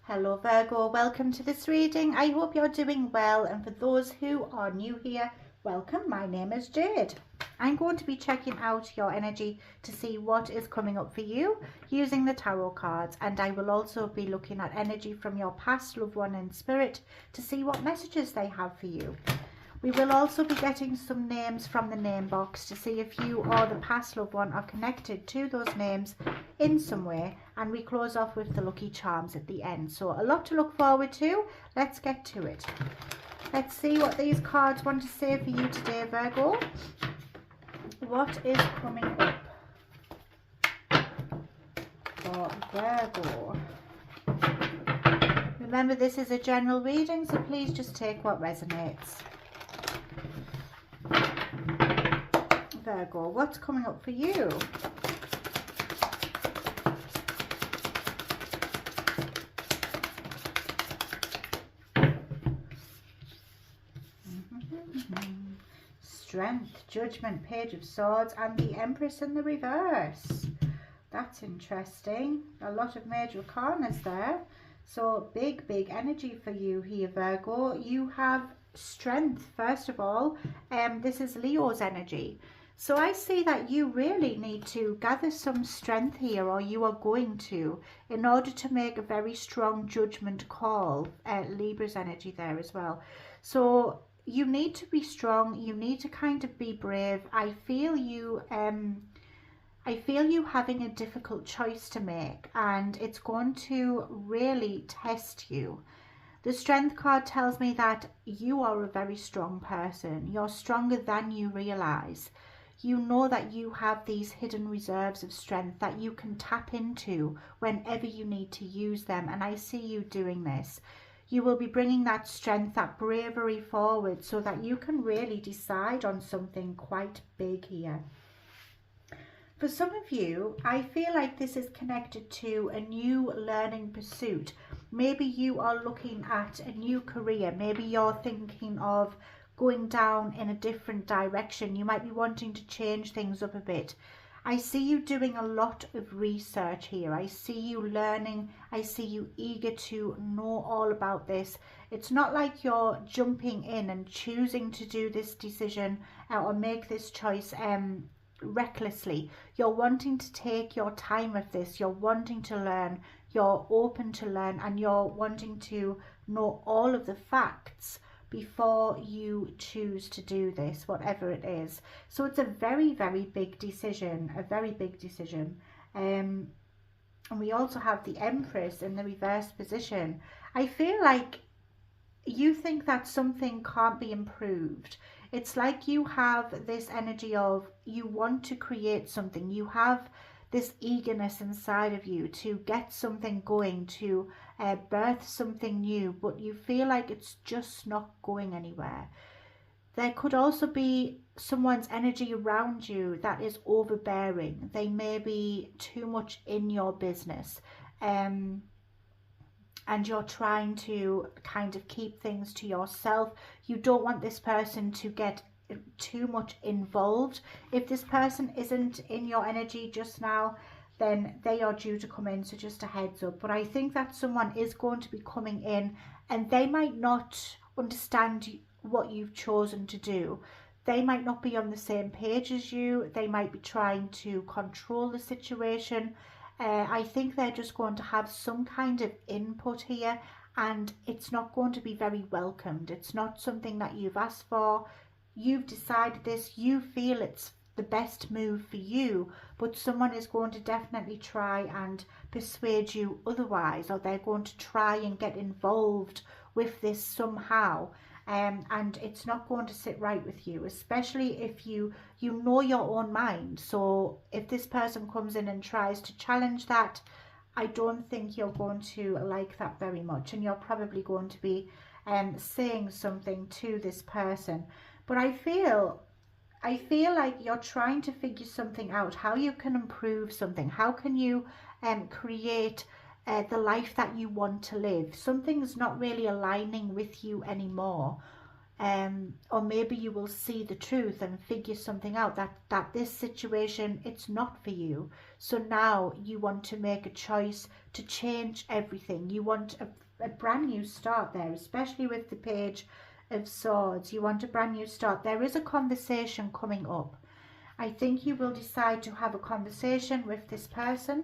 Hello Virgo, welcome to this reading. I hope you're doing well, and for those who are new here, welcome. My name is Jade. I'm going to be checking out your energy to see what is coming up for you using the tarot cards, and I will also be looking at energy from your past loved one in spirit to see what messages they have for you. We will also be getting some names from the name box to see if you or the past loved one are connected to those names in some way, and we close off with the lucky charms at the end. So a lot to look forward to. Let's get to it. Let's see what these cards want to say for you today, Virgo. What is coming up for Virgo? Remember, this is a general reading, so please just take what resonates. Virgo, what's coming up for you? Strength, Judgment, Page of Swords, and the Empress in the reverse. That's interesting. A lot of major arcanas there. So big energy for you here, Virgo. You have strength, first of all. This is Leo's energy. So I see that you really need to gather some strength here, or you are going to, in order to make a very strong judgment call. Libra's energy there as well. So you need to be strong. You need to kind of be brave. I feel you having a difficult choice to make, and it's going to really test you. The Strength card tells me that you are a very strong person. You're stronger than you realize. You know that you have these hidden reserves of strength that you can tap into whenever you need to use them, and I see you doing this. You will be bringing that strength, that bravery forward, so that you can really decide on something quite big here. For some of you, I feel like this is connected to a new learning pursuit. Maybe you are looking at a new career. Maybe you're thinking of going down in a different direction. You might be wanting to change things up a bit. I see you doing a lot of research here. I see you learning. I see you eager to know all about this. It's not like you're jumping in and choosing to do this decision or make this choice recklessly. You're wanting to take your time with this. You're wanting to learn. You're open to learn, and you're wanting to know all of the facts before you choose to do this, whatever it is. So it's a very big decision, a very big decision. And we also have the Empress in the reverse position. I feel like you think that something can't be improved. It's like you have this energy of you want to create something. You have this eagerness inside of you to get something going, to birth something new, but you feel like it's just not going anywhere. There could also be someone's energy around you that is overbearing. They may be too much in your business, and you're trying to kind of keep things to yourself. You don't want this person to get too much involved. If this person isn't in your energy just now, then they are due to come in, so just a heads up. But I think that someone is going to be coming in, and they might not understand what you've chosen to do. They might not be on the same page as you. They might be trying to control the situation. I think they're just going to have some kind of input here, and it's not going to be very welcomed. It's not something that you've asked for. You've decided this. You feel it's the best move for you, but someone is going to definitely try and persuade you otherwise, or they're going to try and get involved with this somehow. And it's not going to sit right with you, especially if you know your own mind. So if this person comes in and tries to challenge that, I don't think you're going to like that very much, and you're probably going to be saying something to this person. But I feel like you're trying to figure something out, how you can improve something, how can you create the life that you want to live. Something's not really aligning with you anymore. or maybe you will see the truth and figure something out, that this situation, it's not for you. So now you want to make a choice to change everything. You want a brand new start there, especially with the Page of Swords. You want a brand new start. There is a conversation coming up. I think you will decide to have a conversation with this person.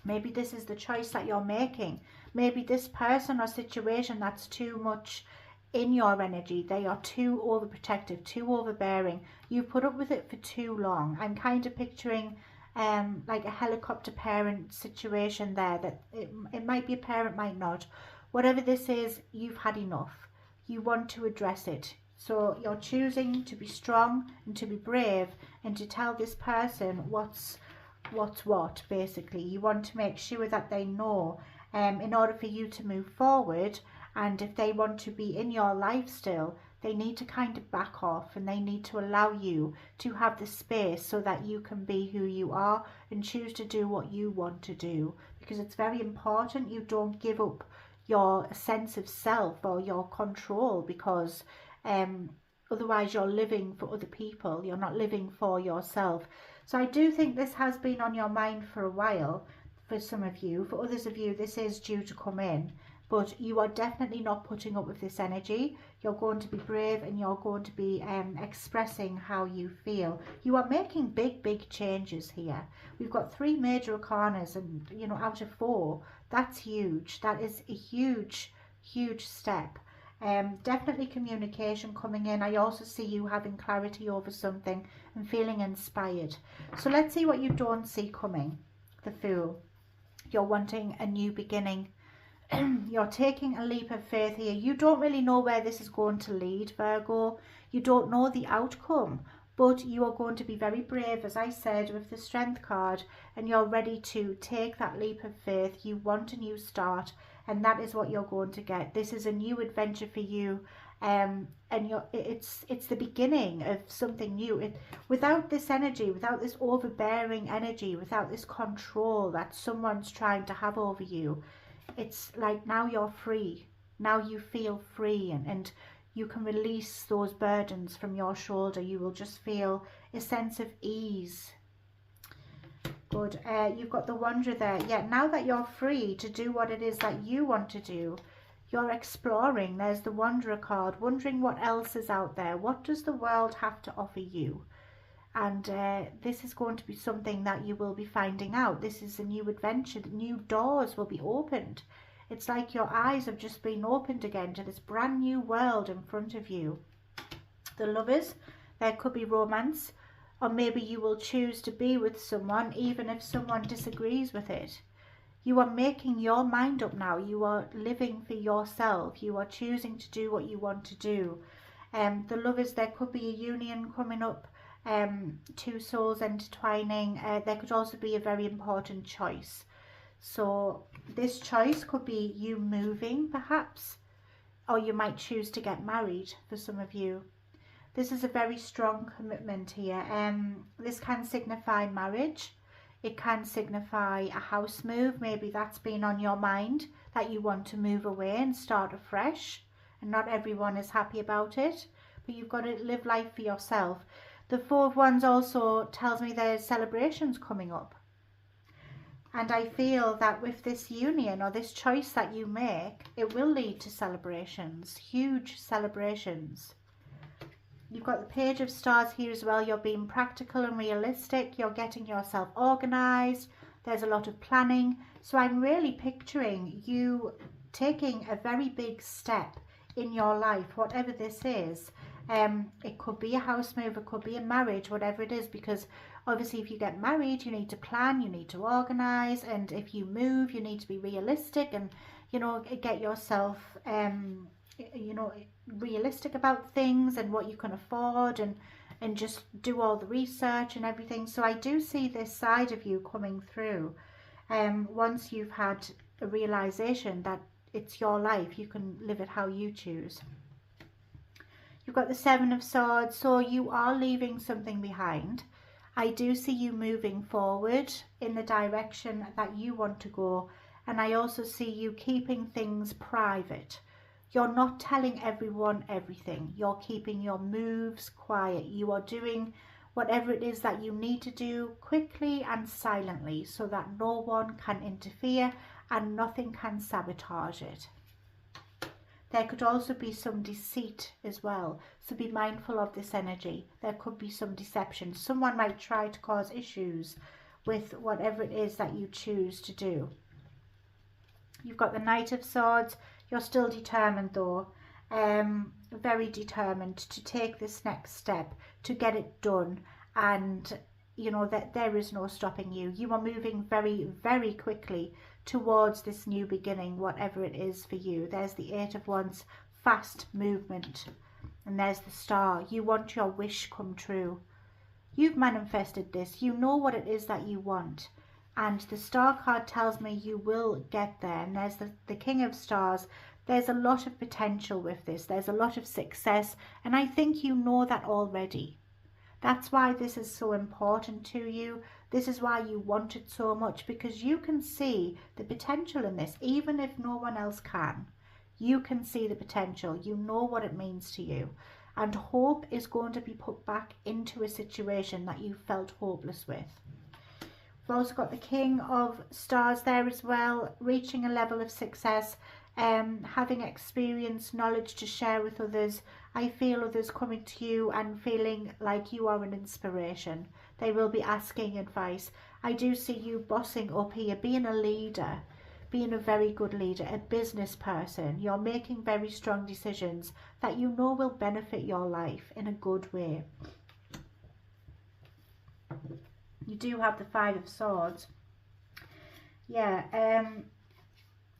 Maybe this is the choice that you're making. Maybe this person or situation that's too much in your energy, they are too overprotective, too overbearing. You've put up with it for too long. I'm kind of picturing like a helicopter parent situation there, that it might be a parent, might not. Whatever this is, you've had enough. You want to address it. So you're choosing to be strong and to be brave and to tell this person what's what, basically. You want to make sure that they know, in order for you to move forward, and if they want to be in your life still, they need to kind of back off, and they need to allow you to have the space so that you can be who you are and choose to do what you want to do, because it's very important you don't give up your sense of self or your control, because otherwise you're living for other people, you're not living for yourself. So I do think this has been on your mind for a while for some of you. For others of you, this is due to come in, but you are definitely not putting up with this energy. You're going to be brave, and you're going to be expressing how you feel. You are making big changes here. We've got 3 major arcanas, and you know, out of 4, that's huge. That is a huge step. Definitely communication coming in. I also see you having clarity over something and feeling inspired. So let's see what you don't see coming. The Fool. You're wanting a new beginning. You're taking a leap of faith here. You don't really know where this is going to lead, Virgo. You don't know the outcome, but you are going to be very brave, as I said, with the Strength card, and you're ready to take that leap of faith. You want a new start, and that is what you're going to get. This is a new adventure for you, and it's the beginning of something new. Without this energy, without this overbearing energy, without this control that someone's trying to have over you, it's like now you're free. Now you feel free, and you can release those burdens from your shoulder. You will just feel a sense of ease. Good. You've got the Wanderer there. Yeah, now that you're free to do what it is that you want to do, you're exploring. There's the Wanderer card, wondering what else is out there. What does the world have to offer you? And this is going to be something that you will be finding out. This is a new adventure. New doors will be opened. It's like your eyes have just been opened again to this brand new world in front of you. The Lovers, there could be romance, or maybe you will choose to be with someone even if someone disagrees with it. You are making your mind up now. You are living for yourself. You are choosing to do what you want to do. The Lovers, there could be a union coming up. 2 souls intertwining. There could also be a very important choice. So this choice could be you moving, perhaps, or you might choose to get married for some of you. This is a very strong commitment here. This can signify marriage. It can signify a house move. Maybe that's been on your mind, that you want to move away and start afresh, and not everyone is happy about it, but you've got to live life for yourself. The 4 of Wands also tells me there's celebrations coming up. And I feel that with this union, or this choice that you make, it will lead to celebrations, huge celebrations. You've got the Page of Stars here as well. You're being practical and realistic. You're getting yourself organised. There's a lot of planning. So I'm really picturing you taking a very big step in your life, whatever this is. It could be a house move, it could be a marriage, whatever it is, because obviously if you get married, you need to plan, you need to organise, and if you move, you need to be realistic and, you know, get yourself, you know, realistic about things and what you can afford, and just do all the research and everything. So I do see this side of you coming through. Once you've had a realisation that it's your life, you can live it how you choose. You've got the 7 of Swords, so you are leaving something behind. I do see you moving forward in the direction that you want to go, and I also see you keeping things private. You're not telling everyone everything. You're keeping your moves quiet. You are doing whatever it is that you need to do quickly and silently so that no one can interfere and nothing can sabotage it. There could also be some deceit as well, so be mindful of this energy. There could be some deception. Someone might try to cause issues with whatever it is that you choose to do. You've got the Knight of Swords. You're still determined though, very determined to take this next step, to get it done, and you know that there is no stopping you. You are moving very, very quickly towards this new beginning, whatever it is for you. There's the Eight of Wands, fast movement, and there's the Star. You want your wish come true. You've manifested this. You know what it is that you want, and the Star card tells me you will get there. And there's the King of Stars. There's a lot of potential with this. There's a lot of success, and I think you know that already. That's why this is so important to you. This is why you want it so much, because you can see the potential in this, even if no one else can. You can see the potential. You know what it means to you. And hope is going to be put back into a situation that you felt hopeless with. We've also got the King of Stars there as well, reaching a level of success, having experience, knowledge to share with others. I feel others coming to you and feeling like you are an inspiration. They will be asking advice. I do see you bossing up here, being a leader, being a very good leader, a business person. You're making very strong decisions that you know will benefit your life in a good way. You do have the Five of Swords. Yeah,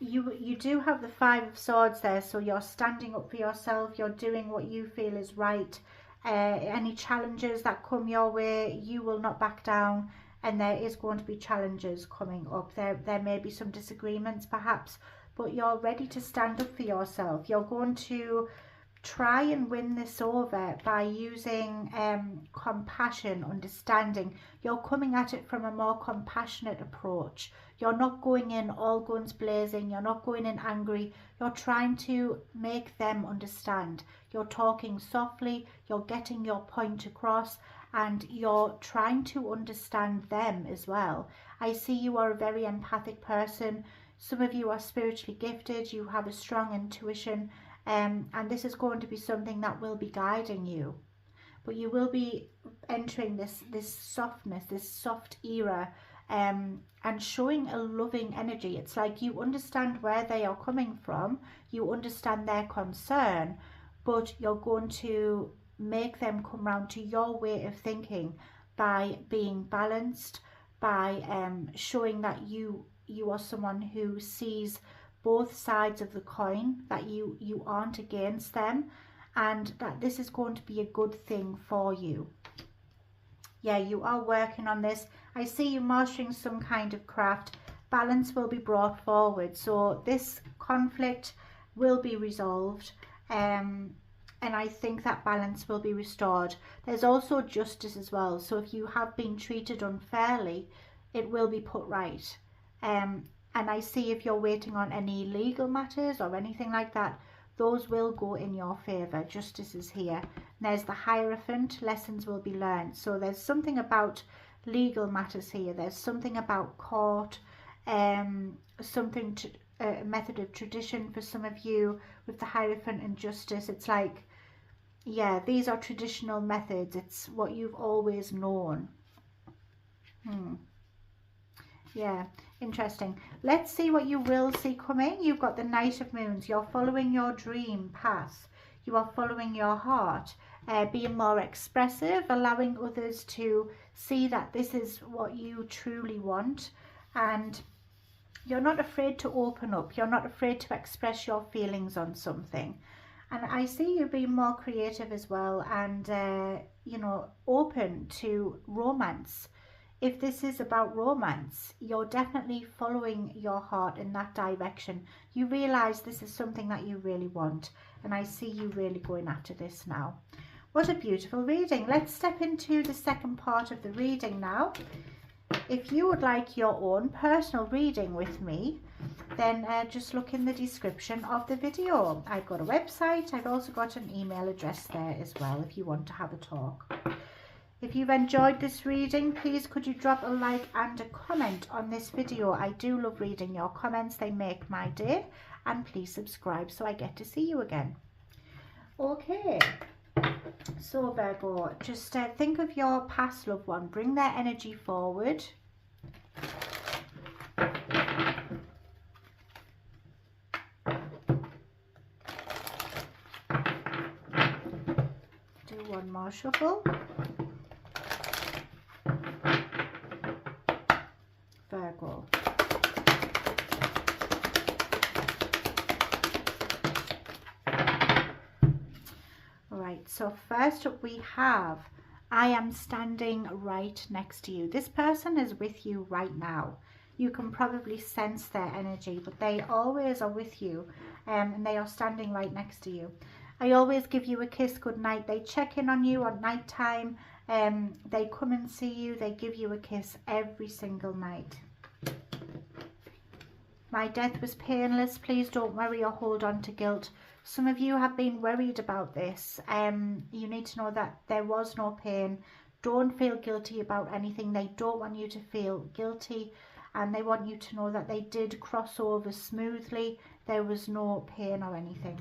you do have the Five of Swords there, so you're standing up for yourself. You're doing what you feel is right. Any challenges that come your way, you will not back down, and there is going to be challenges coming up. There may be some disagreements perhaps, but you're ready to stand up for yourself. You're going to try and win this over by using compassion, understanding. You're coming at it from a more compassionate approach. You're not going in all guns blazing. You're not going in angry. You're trying to make them understand. You're talking softly. You're getting your point across, and you're trying to understand them as well. I see you are a very empathic person. Some of you are spiritually gifted. You have a strong intuition. And this is going to be something that will be guiding you, but you will be entering this softness, this soft era, and showing a loving energy. It's like you understand where they are coming from, you understand their concern, but you're going to make them come round to your way of thinking by being balanced, by showing that you are someone who sees both sides of the coin, that you aren't against them, and that this is going to be a good thing for you. Yeah, you are working on this. I see you mastering some kind of craft. Balance will be brought forward, so this conflict will be resolved, and I think that balance will be restored. There's also justice as well, so if you have been treated unfairly, it will be put right. And I see if you're waiting on any legal matters or anything like that, those will go in your favour. Justice is here. And there's the Hierophant. Lessons will be learned. So there's something about legal matters here. There's something about court, something to a method of tradition for some of you with the Hierophant and Justice. It's like, yeah, these are traditional methods. It's what you've always known. Yeah, interesting. Let's see what you will see coming. You've got the Knight of Moons. You're following your dream path. You are following your heart, being more expressive, allowing others to see that this is what you truly want. And you're not afraid to open up. You're not afraid to express your feelings on something. And I see you being more creative as well, and, you know, open to romance. If this is about romance, you're definitely following your heart in that direction. You realise this is something that you really want, and I see you really going after this now. What a beautiful reading. Let's step into the second part of the reading now. If you would like your own personal reading with me, then just look in the description of the video. I've got a website. I've also got an email address there as well if you want to have a talk. If you've enjoyed this reading, please could you drop a like and a comment on this video. I do love reading your comments. They make my day. And please subscribe so I get to see you again. Okay. So Virgo, just think of your past loved one. Bring their energy forward. Do one more shuffle. Virgo. Right, so first up we have, I am standing right next to you. This person is with you right now. You can probably sense their energy, but they always are with you, and they are standing right next to you. I always give you a kiss goodnight. They check in on you at night time. They come and see you. They give you a kiss every single night. My death was painless. Please don't worry or hold on to guilt. Some of you have been worried about this. You need to know that there was no pain. Don't feel guilty about anything. They don't want you to feel guilty, and they want you to know that they did cross over smoothly. There was no pain or anything.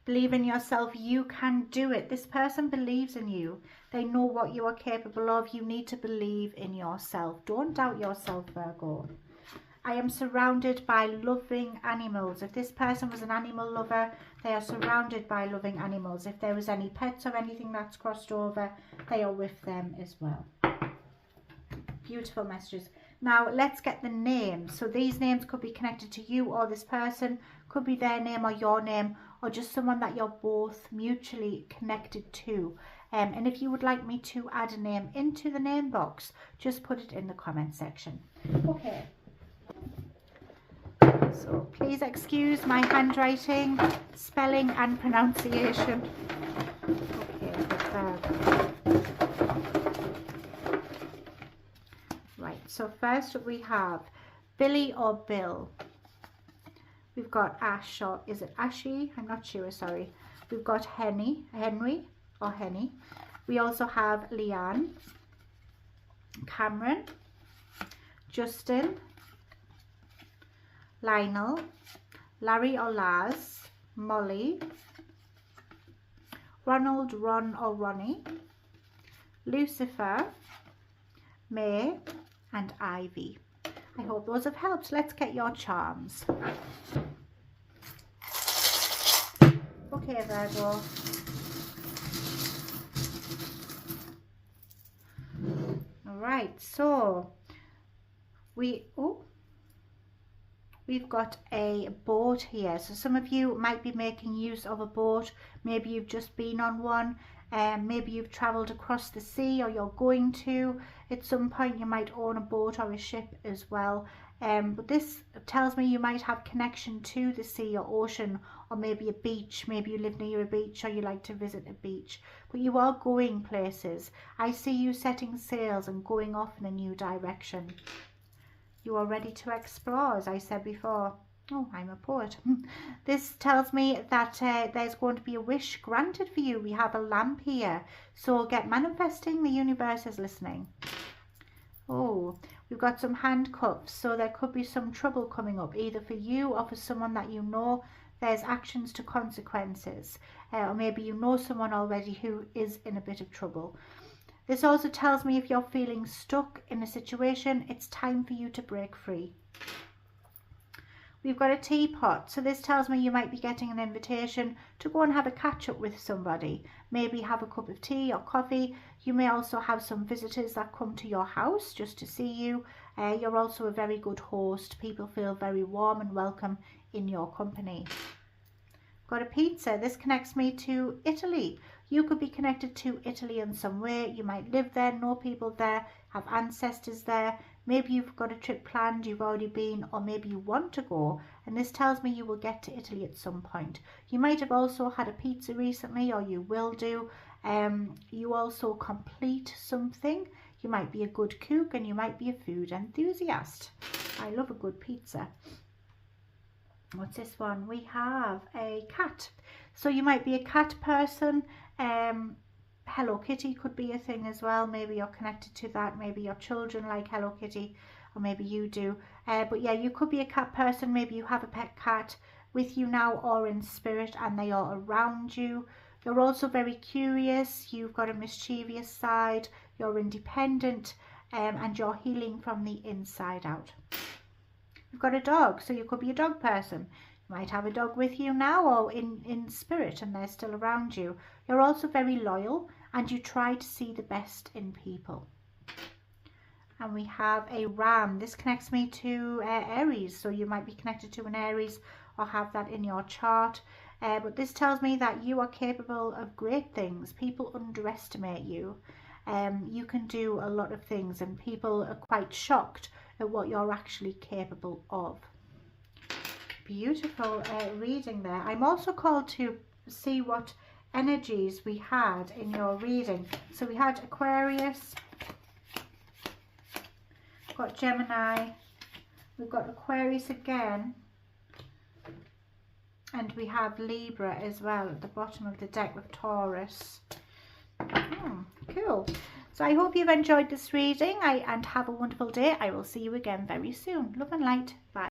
Believe in yourself. You can do it. This person believes in you. They know what you are capable of. You need to believe in yourself. Don't doubt yourself, Virgo. I am surrounded by loving animals. If this person was an animal lover, they are surrounded by loving animals. If there was any pets or anything that's crossed over, they are with them as well. Beautiful messages. Now let's get the names. So these names could be connected to you or this person, could be their name or your name, or just someone that you're both mutually connected to. And if you would like me to add a name into the name box, just put it in the comment section. Okay. So please excuse my handwriting, spelling and pronunciation. Okay, right, so first we have Billy or Bill. We've got Ash, or is it Ashy? I'm not sure, sorry. We've got Henry. We also have Leanne, Cameron, Justin, Lionel, Larry or Laz, Molly, Ronald, Ron or Ronnie, Lucifer, May and Ivy. I hope those have helped. Let's get your charms. Okay, Virgo. Alright, so we've got a boat here. So some of you might be making use of a boat. Maybe you've just been on one. Maybe you've travelled across the sea, or you're going to. At some point you might own a boat or a ship as well. But this tells me you might have connection to the sea or ocean, or maybe a beach. Maybe you live near a beach, or you like to visit a beach. But you are going places. I see you setting sails and going off in a new direction. You are ready to explore, as I said before. Oh, I'm a poet. This tells me that there's going to be a wish granted for you. We have a lamp here. So get manifesting. The universe is listening. Oh, we've got some handcuffs. So there could be some trouble coming up, either for you or for someone that you know. There's actions to consequences. Or maybe you know someone already who is in a bit of trouble. This also tells me if you're feeling stuck in a situation, it's time for you to break free. We've got a teapot. So this tells me you might be getting an invitation to go and have a catch up with somebody. Maybe have a cup of tea or coffee. You may also have some visitors that come to your house just to see you. You're also a very good host. People feel very warm and welcome in your company. Got a pizza. This connects me to Italy. You could be connected to Italy in some way. You might live there, know people there, have ancestors there. Maybe you've got a trip planned, you've already been, or maybe you want to go. And this tells me you will get to Italy at some point. You might have also had a pizza recently, or you will do. You also complete something. You might be a good cook and you might be a food enthusiast. I love a good pizza. What's this one? We have a cat. So you might be a cat person. Hello Kitty could be a thing as well. Maybe you're connected to that. Maybe your children like Hello Kitty, or maybe you do. But yeah, you could be a cat person. Maybe you have a pet cat with you now or in spirit and they are around you. You're also very curious. You've got a mischievous side. You're independent, and you're healing from the inside out. You've got a dog, so you could be a dog person. You might have a dog with you now or in spirit and they're still around you. You're also very loyal and you try to see the best in people. And we have a ram. This connects me to Aries, so you might be connected to an Aries or have that in your chart. But this tells me that you are capable of great things. People underestimate you. You can do a lot of things and people are quite shocked at what you're actually capable of. Beautiful reading there. I'm also called to see what energies we had in your reading. So we had Aquarius, got Gemini, we've got Aquarius again, and we have Libra as well at the bottom of the deck with Taurus. Cool. So I hope you've enjoyed this reading and have a wonderful day. I will see you again very soon. Love and light. Bye.